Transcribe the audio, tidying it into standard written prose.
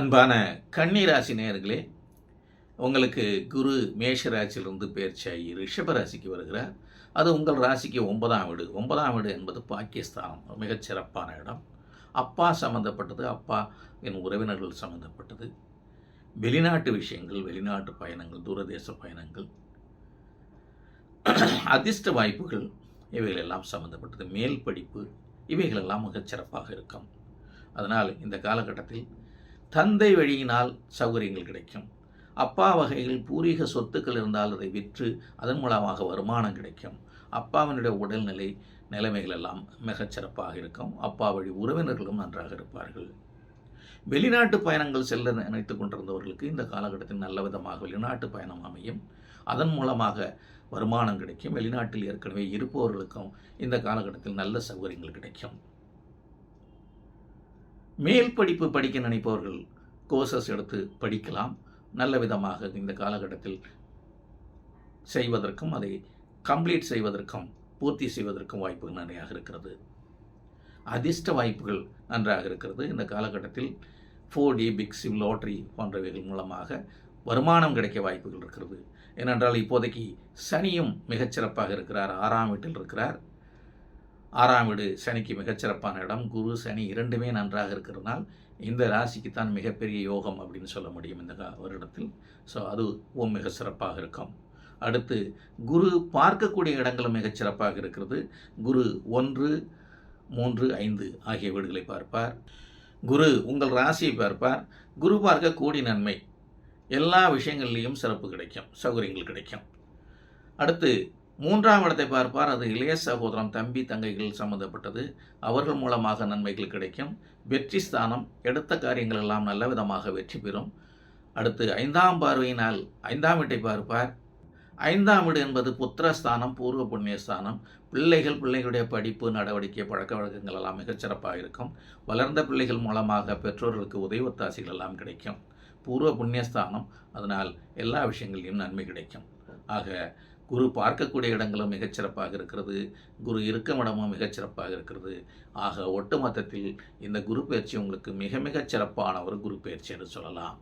அன்பான கன்னி ராசி நேயர்களே, உங்களுக்கு குரு மேஷ ராசியிலிருந்து பெயர்ச்சியாகி ரிஷப ராசிக்கு வருகிறார். அது உங்கள் ராசிக்கு 9ஆம் வீடு. 9ஆம் வீடு என்பது பாக்கியஸ்தானம், மிகச்சிறப்பான இடம். அப்பா சம்மந்தப்பட்டது, அப்பாவின் உறவினர்கள் சம்மந்தப்பட்டது, வெளிநாட்டு விஷயங்கள், வெளிநாட்டு பயணங்கள், தூரதேச பயணங்கள், அதிர்ஷ்ட வாய்ப்புகள், இவைகளெல்லாம் சம்மந்தப்பட்டது. மேல் படிப்பு, இவைகளெல்லாம் மிகச்சிறப்பாக இருக்கும். அதனால் இந்த காலகட்டத்தில் தந்தை வழியினால் சௌகரியங்கள் கிடைக்கும். அப்பா வகையில் பூர்வீக சொத்துக்கள் இருந்தால் அதை விற்று அதன் மூலமாக வருமானம் கிடைக்கும். அப்பாவினுடைய உடல்நிலை நிலைமைகள் எல்லாம் மிகச்சிறப்பாக இருக்கும். அப்பா வழி உறவினர்களும் நன்றாக இருப்பார்கள். வெளிநாட்டு பயணங்கள் செல்ல நினைத்து கொண்டிருந்தவர்களுக்கு இந்த காலகட்டத்தில் நல்ல விதமாக வெளிநாட்டு பயணம் அமையும். அதன் மூலமாக வருமானம் கிடைக்கும். வெளிநாட்டில் ஏற்கனவே இருப்பவர்களுக்கும் இந்த காலகட்டத்தில் நல்ல சௌகரியங்கள் கிடைக்கும். மேல் படிப்பு படிக்க நினைப்பவர்கள் கோர்சஸ் எடுத்து படிக்கலாம். நல்ல விதமாக இந்த காலகட்டத்தில் செய்வதற்கும் அதை கம்ப்ளீட் செய்வதற்கும் பூர்த்தி செய்வதற்கும் வாய்ப்புகள் நிறையாக இருக்கிறது. அதிர்ஷ்ட வாய்ப்புகள் நன்றாக இருக்கிறது. இந்த காலகட்டத்தில் 4D பிக் சிம் லாட்ரி போன்றவைகள் மூலமாக வருமானம் கிடைக்க வாய்ப்புகள் இருக்கிறது. ஏனென்றால் இப்போதைக்கு சனியும் மிகச்சிறப்பாக இருக்கிறார். 6ஆம் வீட்டில் இருக்கிறார். 6ஆம் வீடு சனிக்கு மிகச்சிறப்பான இடம். குரு சனி இரண்டுமே நன்றாக இருக்கிறதுனால் இந்த ராசிக்குத்தான் மிகப்பெரிய யோகம் அப்படின்னு சொல்ல முடியும் இந்த வருடத்தில். ஸோ அதுவும் மிக சிறப்பாக இருக்கும். அடுத்து குரு பார்க்கக்கூடிய இடங்களும் மிகச்சிறப்பாக இருக்கிறது. குரு 1, 3, 5 ஆகிய வீடுகளை பார்ப்பார். குரு உங்கள் ராசியை பார்ப்பார். குரு பார்க்க கூடி நன்மை, எல்லா விஷயங்கள்லேயும் சிறப்பு கிடைக்கும், சௌகரியங்கள் கிடைக்கும். அடுத்து 3ஆம் இடத்தை பார்ப்பார். அது இளைய சகோதரம், தம்பி, தங்கைகள் சம்பந்தப்பட்டது. அவர்கள் மூலமாக நன்மைகள் கிடைக்கும். வெற்றி ஸ்தானம், எடுத்த காரியங்கள் எல்லாம் நல்ல விதமாக வெற்றி பெறும். அடுத்து 5ஆம் பார்வையினால் 5ஆம் வீட்டை பார்ப்பார். 5ஆம் வீடு என்பது புத்திரஸ்தானம், பூர்வ புண்ணியஸ்தானம். பிள்ளைகளுடைய படிப்பு, நடவடிக்கை, பழக்க வழக்கங்கள் எல்லாம் மிகச்சிறப்பாக இருக்கும். வளர்ந்த பிள்ளைகள் மூலமாக பெற்றோர்களுக்கு உதவி ஒத்தாசைகள் எல்லாம் கிடைக்கும். பூர்வ புண்ணியஸ்தானம், அதனால் எல்லா விஷயங்களிலும் நன்மை கிடைக்கும். ஆக குரு பார்க்கக்கூடிய இடங்களும் மிகச்சிறப்பாக இருக்கிறது. குரு இருக்கும் இடமும் மிகச்சிறப்பாக இருக்கிறது. ஆக ஒட்டுமொத்தத்தில் இந்த குரு பயிற்சி உங்களுக்கு மிக மிகச் சிறப்பான ஒரு குரு பயிற்சி என்று சொல்லலாம்.